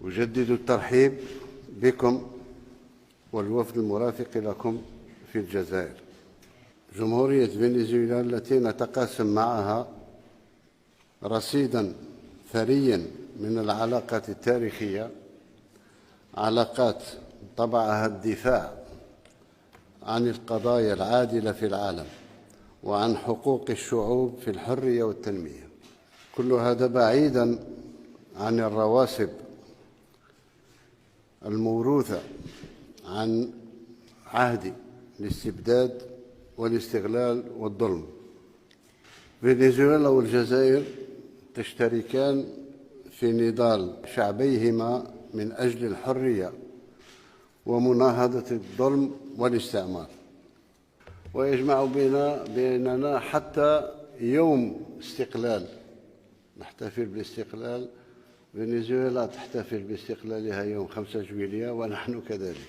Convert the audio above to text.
أجدد الترحيب بكم والوفد المرافق لكم في الجزائر. جمهورية فنزويلا التي نتقاسم معها رصيدا ثريا من العلاقات التاريخية، علاقات طبعها الدفاع عن القضايا العادلة في العالم وعن حقوق الشعوب في الحرية والتنمية، كل هذا بعيدا عن الرواسب الموروثة عن عهد الاستبداد والاستغلال والظلم. فنزويلا والجزائر تشتركان في نضال شعبيهما من أجل الحرية ومناهضة الظلم والاستعمار، ويجمع بيننا حتى يوم استقلال، نحتفل بالاستقلال. فنزويلا تحتفل باستقلالها يوم 5 جويلية ونحن كذلك.